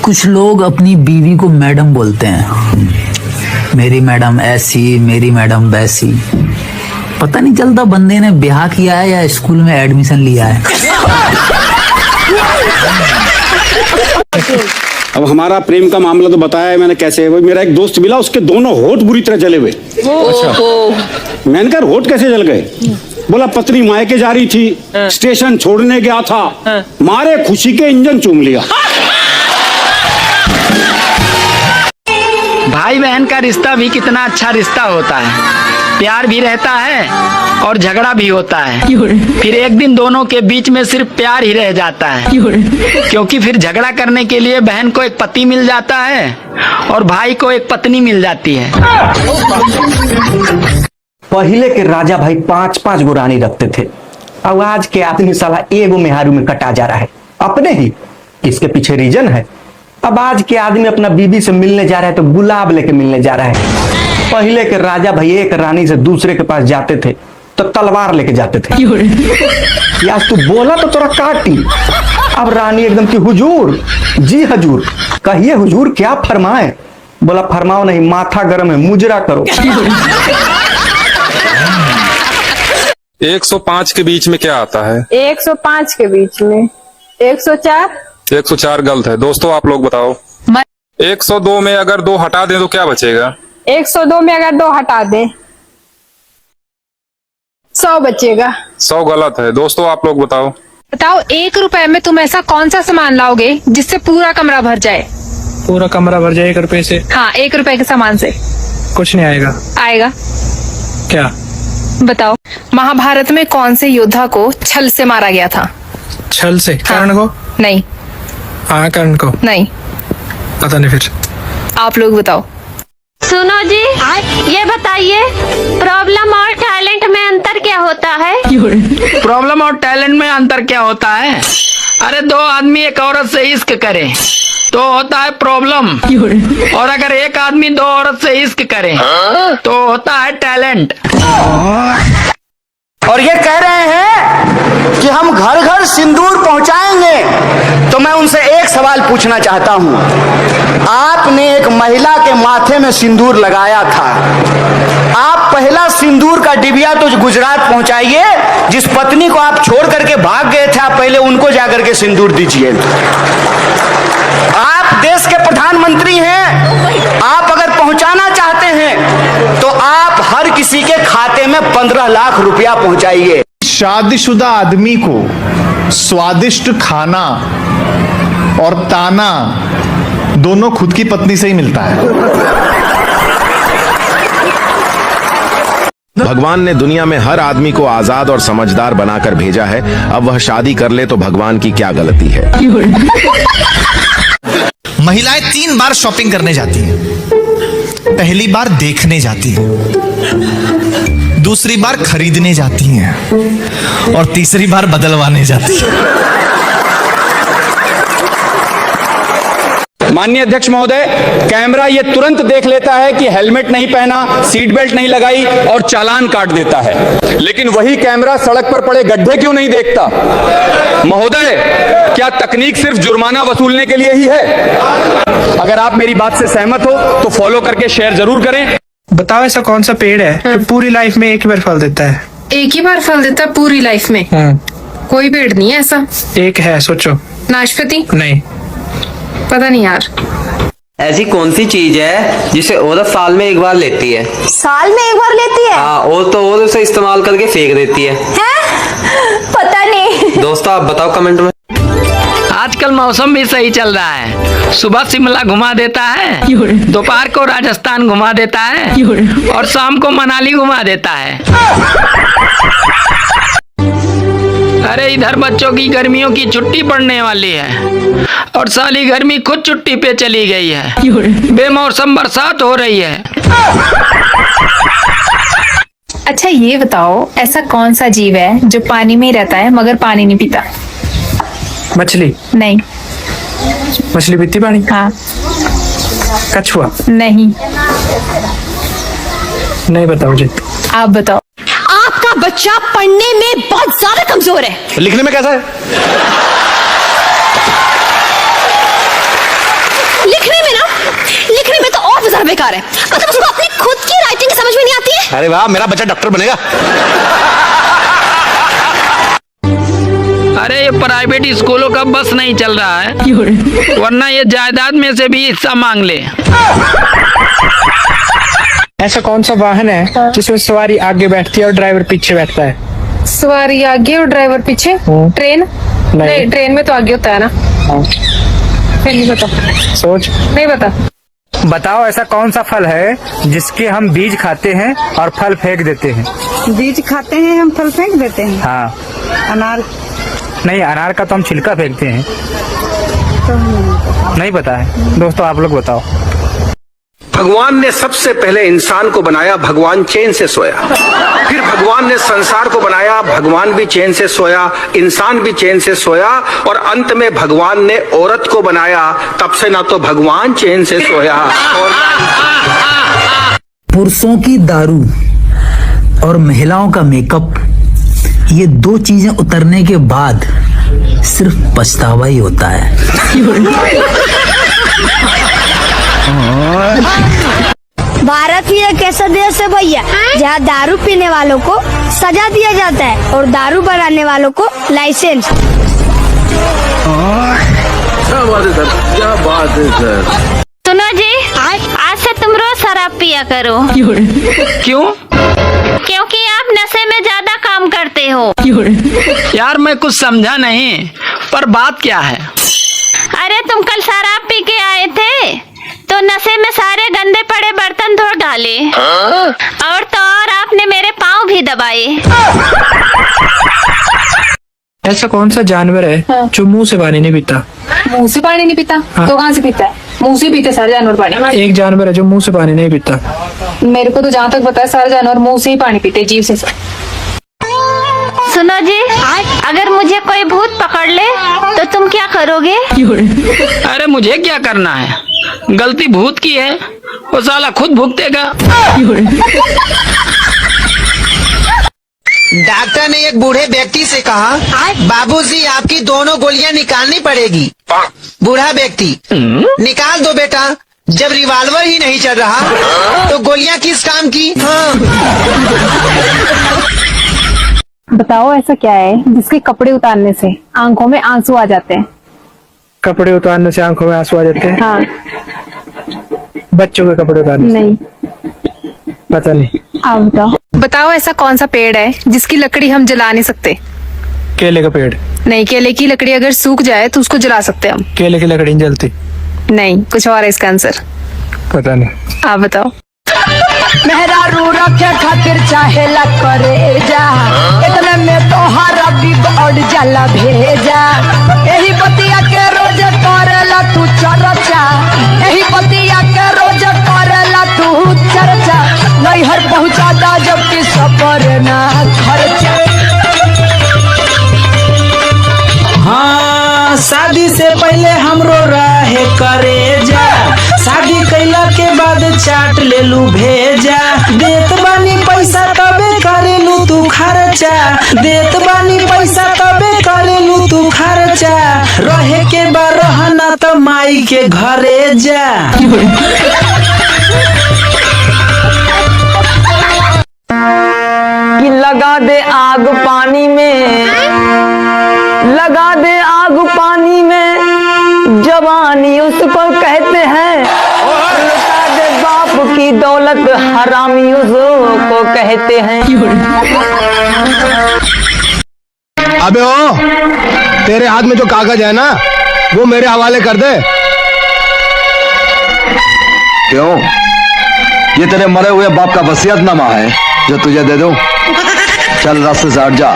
कुछ लोग अपनी बीवी को मैडम बोलते हैं, मेरी मैडम ऐसी, मेरी मैडम वैसी। पता नहीं चलता बंदे ने ब्याह किया है या स्कूल में एडमिशन लिया है। अब हमारा प्रेम का मामला तो बताया है मैंने कैसे है। वो मेरा एक दोस्त मिला, उसके दोनों होठ बुरी तरह जले हुए। अच्छा। मैंने कहा होठ कैसे जल गए? बोला पत्नी मायके जा रही थी, स्टेशन छोड़ने गया था, मारे खुशी के इंजन चूम लिया। भाई बहन का रिश्ता भी कितना अच्छा रिश्ता होता है, प्यार भी रहता है और झगड़ा भी होता है। फिर एक दिन दोनों के बीच में सिर्फ प्यार ही रह जाता है, क्योंकि फिर झगड़ा करने के लिए बहन को एक पति मिल जाता है और भाई को एक पत्नी मिल जाती है। पहले के राजा भाई 5-5 गो रानी रखते थे, अब आज के आदमी साला एगो मेहारू में कटा जा रहा है अपने ही। इसके पीछे रीजन है, अब आज के आदमी अपना बीबी से मिलने जा रहा है तो गुलाब लेके मिलने जा रहा है। पहले के राजा भाई एक रानी से दूसरे के पास जाते थे तो तलवार लेके जाते थे। आज तू बोला तो तोरा काटी। अब रानी एकदम की हुजूर, जी हजूर। कहिए हुजूर क्या फरमाए? बोला फरमाओ नहीं, माथा गर्म है, मुजरा करो। 105 के बीच में क्या आता है? 105 के बीच में 104। 104 गलत है। दोस्तों आप लोग बताओ। 102 में अगर 2 हटा दें तो क्या बचेगा? 102 में अगर 2 हटा दें 100 बचेगा। 100 गलत है। दोस्तों आप लोग बताओ। बताओ 1 रुपए में तुम ऐसा कौन सा सामान लाओगे जिससे पूरा कमरा भर जाए? पूरा कमरा भर जाए 1 रुपए से? हाँ, 1 रुपए के सामान से कुछ नहीं आएगा। आएगा। क्या? बताओ। महाभारत में कौन से योद्धा को छल से मारा गया था? छल से? कर्ण को? नहीं। हाँ कर्ण को? नहीं। पता नहीं, फिर आप लोग बताओ। सुनो जी, ये बताइए प्रॉब्लम और टैलेंट में अंतर क्या होता है? प्रॉब्लम और टैलेंट में अंतर क्या होता है? अरे 2 आदमी एक औरत से इश्क करे तो होता है प्रॉब्लम, और अगर एक आदमी 2 औरत से इश्क करे तो होता है टैलेंट। और ये कह रहे हैं कि हम घर घर सिंदूर पहुंचाएंगे, तो मैं उनसे एक सवाल पूछना चाहता हूं। आपने एक महिला के माथे में सिंदूर लगाया था, आप पहला सिंदूर का डिबिया तो गुजरात पहुंचाइए। जिस पत्नी को आप छोड़ करके भाग गए थे, आप पहले उनको जाकर के सिंदूर दीजिए। आप देश के प्रधानमंत्री हैं, आप अगर पहुंचाना चाहते हैं तो आप हर किसी के खाते में 15 लाख रुपया पहुंचाइए। शादीशुदा आदमी को स्वादिष्ट खाना और ताना दोनों खुद की पत्नी से ही मिलता है। भगवान ने दुनिया में हर आदमी को आजाद और समझदार बनाकर भेजा है। अब वह शादी कर ले तो भगवान की क्या गलती है? महिलाएं 3 बार शॉपिंग करने जाती हैं। पहली बार देखने जाती हैं, दूसरी बार खरीदने जाती हैं और तीसरी बार बदलवाने जाती हैं। माननीय अध्यक्ष महोदय, कैमरा ये तुरंत देख लेता है कि हेलमेट नहीं पहना, सीट बेल्ट नहीं लगाई और चालान काट देता है, लेकिन वही कैमरा सड़क पर पड़े गड्ढे क्यों नहीं देखता? महोदय, क्या तकनीक सिर्फ जुर्माना वसूलने के लिए ही है? अगर आप मेरी बात से सहमत हो तो फॉलो करके शेयर जरूर करें। बताओ ऐसा कौन सा पेड़ है जो पूरी लाइफ में एक ही बार फल देता है? एक ही बार फल देता है पूरी लाइफ में? कोई पेड़ नहीं है ऐसा। एक है, सोचो। नाशपाती? नहीं। पता नहीं यार। ऐसी कौन सी चीज है जिसे औरत साल में एक बार लेती है? साल में एक बार लेती है? हाँ, और तो और उसे इस्तेमाल करके फेंक देती है। पता नहीं। दोस्तों आप बताओ कमेंट में। आजकल मौसम भी सही चल रहा है। सुबह शिमला घुमा देता है, दोपहर को राजस्थान घुमा देता है और शाम को मनाली घुमा देता है। अरे इधर बच्चों की गर्मियों की छुट्टी पड़ने वाली है और साली गर्मी खुद छुट्टी पे चली गई है। बेमौसम बरसात हो रही है। अच्छा ये बताओ, ऐसा कौन सा जीव है जो पानी में ही रहता है मगर पानी नहीं पीता? मछली? नहीं। मछली पीती पानी? हाँ। कछुआ? नहीं। नहीं बताओ जी। आप बताओ। आपका बच्चा पढ़ने में बहुत ज्यादा कमजोर है। लिखने में कैसा है? बेकार है। मतलब उसको अपनी खुद की राइटिंग समझ में नहीं आती है। अरे वाह, मेरा बच्चा डॉक्टर बनेगा। अरे ये प्राइवेट स्कूलों का बस नहीं चल रहा है, वरना ये जायदाद में से भी हिस्सा मांग ले। ऐसा कौन सा वाहन है जिसमें सवारी आगे बैठती है और ड्राइवर पीछे बैठता है? सवारी आगे और ड्राइवर पीछे? ट्रेन? नहीं, ट्रेन में तो आगे होता है ना। फिर नहीं पता। सोच। नहीं पता। बताओ ऐसा कौन सा फल है जिसके हम बीज खाते हैं और फल फेंक देते हैं? बीज खाते हैं हम, फल फेंक देते हैं। हाँ। अनार? नहीं, अनार का तो हम छिलका फेंकते हैं। नहीं पता है। दोस्तों आप लोग बताओ। भगवान ने सबसे पहले इंसान को बनाया, भगवान चैन से सोया। फिर भगवान ने संसार को बनाया, भगवान भी चैन से सोया, इंसान भी चैन से सोया, और अंत में भगवान ने औरत को बनाया। तब से ना तो भगवान चैन से सोया और पुरुषों की दारू और महिलाओं का मेकअप, ये दो चीजें उतरने के बाद सिर्फ पछतावा ही होता है। भारत ही एक ऐसा देश है भैया जहाँ दारू पीने वालों को सजा दिया जाता है और दारू बनाने वालों को लाइसेंस। क्या बात है सर, क्या बात है सर। सुनो जी, आज से तुम रोज शराब पिया करो। क्यों? क्योंकि आप नशे में ज्यादा काम करते हो। यार मैं कुछ समझा नहीं, पर बात क्या है? अरे तुम कल शराब पी के आए थे तो नशे में सारे गंदे पड़े बर्तन धो डाले, और तो और आपने मेरे पाँव भी दबाए। ऐसा कौन सा जानवर है जो मुंह से पानी नहीं पीता? मुंह से पानी नहीं पीता? तो कहाँ से पीता है? मुंह से पीते सारे जानवर पानी। एक जानवर है जो मुंह से पानी नहीं पीता। मेरे को तो जहाँ तक पता है सारे जानवर मुंह से ही पानी पीते, जीभ से। सुनो जी, अगर मुझे कोई भूत पकड़ ले तो तुम क्या करोगे? अरे मुझे क्या करना है, गलती भूत की है, वो साला खुद भुगतेगा। डॉक्टर ने एक बूढ़े व्यक्ति से कहा, बाबूजी आपकी दोनों गोलियां निकालनी पड़ेगी। बूढ़ा व्यक्ति, निकाल दो बेटा, जब रिवॉल्वर ही नहीं चल रहा तो गोलियां किस काम की? बताओ ऐसा क्या है जिसके कपड़े उतारने से आंखों में आंसू आ जाते हैं? कपड़े उतारने से आंखों में आंसू आ जाते हैं? हाँ। बच्चों के कपड़े उतारने से? नहीं। पता नहीं। आप बताओ। बताओ ऐसा कौन सा पेड़ है जिसकी लकड़ी हम जला नहीं सकते? केले का पेड़? नहीं, केले की लकड़ी अगर सूख जाए तो उसको जला सकते हम। केले की लकड़ी नहीं जलती? नहीं, कुछ और है इसका आंसर। पता नहीं। आप बताओ। मेहरा रू रखे खातिर चाहे ला करे जा, इतने में तो हरा बिगड़ जाला भेजा। यही बतिया के रोज करेला तू चर्चा, यही बतिया के रोज करेला तू चर्चा। नैहर पहुँचा दा जबकि सफर ना खर्चा। हाँ, शादी से पहले हमरो रहे करे जा, शादी कैला के बाद चाट ले लू भेजा। देत बानी पैसा तबे करेलू तू खर्चा, देत बानी पैसा तबे करेलू तू खर्चा। रहे के बा रहना तो माई के घरे जा। कि लगा दे आग पानी में, लगा दे आग पानी में, जवानी उसको कहते हैं। लुटा दे बाप की दौलत, हरामी उसको कहते हैं। अबे ओ, तेरे हाथ में जो कागज है ना वो मेरे हवाले कर दे। क्यों? ये तेरे मरे हुए बाप का वसीयतनामा है जो तुझे दे दूं? चल रास्ते से हट जा,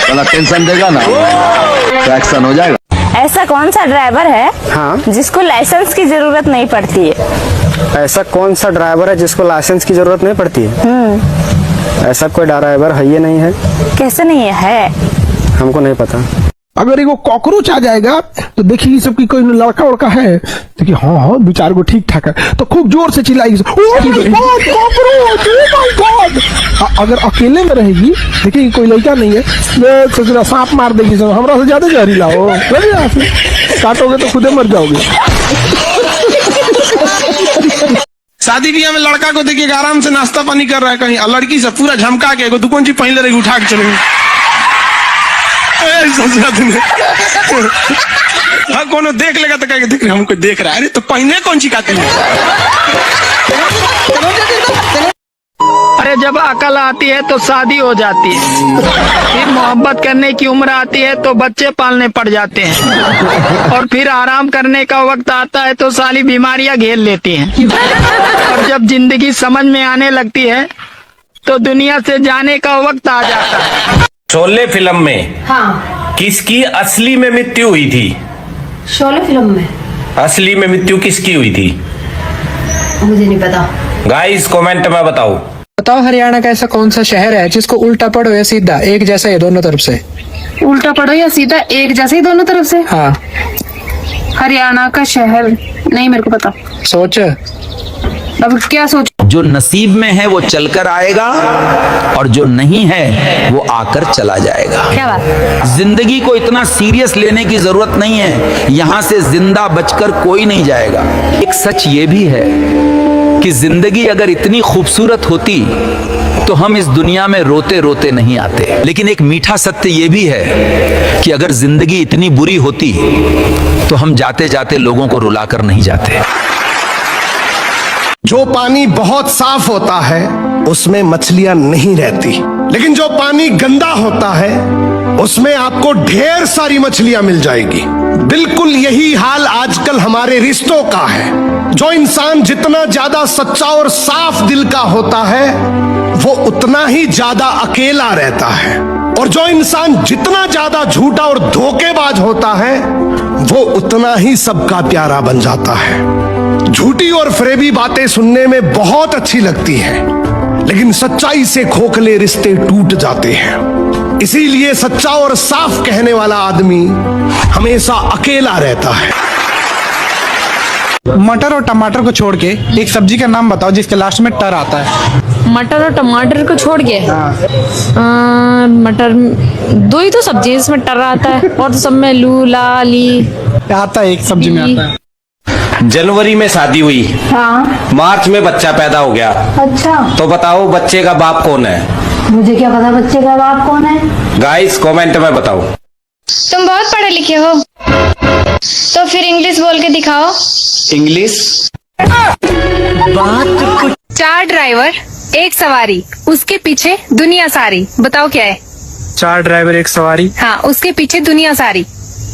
थोड़ा टेंशन देगा ना तो एक्शन हो जाएगा। ऐसा कौन सा ड्राइवर है जिसको लाइसेंस की जरूरत नहीं पड़ती है? ऐसा कौन सा ड्राइवर है जिसको लाइसेंस की जरूरत नहीं पड़ती है? ऐसा कोई ड्राइवर है ही नहीं है। कैसे नहीं है? हमको नहीं पता। अगर एगो कॉकरोच आ जाएगा तो देखिए सबकी कोई लड़का उड़का है, देखिए हाँ हाँ दो चार गो ठीक ठाक है तो खूब जोर से चिल्लाएगी, oh my god cockroach, oh my god. अगर अकेले में रहेगी, देखिए कोई लड़का नहीं है, ससुरा सांप मार देगी, सब हमरा से ज्यादा जहरीला हो, काटोगे तो खुदे मर जाओगे। शादी ब्याह में लड़का को देखिए आराम से नाश्ता पानी कर रहा है कहीं, और लड़की से पूरा झमका के एगो दुकान चीज पहले रहेगी उठा के चले गई। हाँ कोनो देख लेगा तो कहेगा देख रहे हमको देख रहा है, अरे तो पहने कौन सी खाती है। अरे जब अकल आती है तो शादी हो जाती है, फिर मोहब्बत करने की उम्र आती है तो बच्चे पालने पड़ जाते हैं, और फिर आराम करने का वक्त आता है तो सारी बीमारियां घेर लेती हैं, और जब जिंदगी समझ में आने लगती है तो दुनिया से जाने का वक्त आ जाता है। शोले फिल्म में किसकी असली में मृत्यु हुई थी? शोले फिल्म में असली में मृत्यु किसकी हुई थी? मुझे नहीं पता। गाइस कमेंट में बताओ। बताओ हरियाणा का ऐसा कौन सा शहर है जिसको उल्टा पढ़ो या सीधा एक जैसा है दोनों तरफ से? उल्टा पढ़ो या सीधा एक जैसे ही दोनों तरफ से? हाँ। हरियाणा का शहर नहीं मेरे को पता। सोच। अब क्या सोच? जो नसीब में है वो चलकर आएगा, और जो नहीं है वो आकर चला जाएगा। क्या बात? जिंदगी को इतना सीरियस लेने की जरूरत नहीं है, यहां से जिंदा बचकर कोई नहीं जाएगा। एक सच ये भी है कि जिंदगी अगर इतनी खूबसूरत होती तो हम इस दुनिया में रोते रोते नहीं आते। लेकिन एक मीठा सत्य ये भी है कि अगर जिंदगी इतनी बुरी होती तो हम जाते जाते लोगों को रुलाकर नहीं जाते। जो पानी बहुत साफ होता है उसमें मछलियां नहीं रहती, लेकिन जो पानी गंदा होता है उसमें आपको ढेर सारी मछलियां मिल जाएगी। बिल्कुल यही हाल आजकल हमारे रिश्तों का है। जो इंसान जितना ज्यादा सच्चा और साफ दिल का होता है वो उतना ही ज्यादा अकेला रहता है, और जो इंसान जितना ज्यादा झूठा और धोखेबाज होता है वो उतना ही सबका प्यारा बन जाता है। झूठी और फरेबी बातें सुनने में बहुत अच्छी लगती हैं, लेकिन सच्चाई से खोखले रिश्ते टूट जाते हैं। इसीलिए सच्चा और साफ कहने वाला आदमी हमेशा अकेला रहता है। मटर और टमाटर को छोड़ के एक सब्जी का नाम बताओ जिसके लास्ट में टर आता है। मटर और टमाटर को छोड़ के? मटर दो ही तो सब्जी है इसमें टर आता है, और तो सब में लू ला ली आता है, एक सब्जी में आता है। जनवरी में शादी हुई, मार्च में बच्चा पैदा हो गया। अच्छा, तो बताओ बच्चे का बाप कौन है? मुझे क्या पता बच्चे का बाप कौन है। गाइस कमेंट में बताओ। तुम बहुत पढ़े लिखे हो तो फिर इंग्लिश बोल के दिखाओ। इंग्लिश। 4 ड्राइवर 1 सवारी, उसके पीछे दुनिया सारी, बताओ क्या है? 4 ड्राइवर 1 सवारी। हाँ, उसके पीछे दुनिया सारी।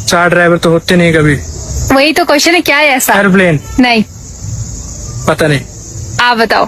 4 ड्राइवर तो होते नहीं कभी। वही तो क्वेश्चन है, क्या है ऐसा? एयरप्लेन। नहीं पता नहीं। आप बताओ।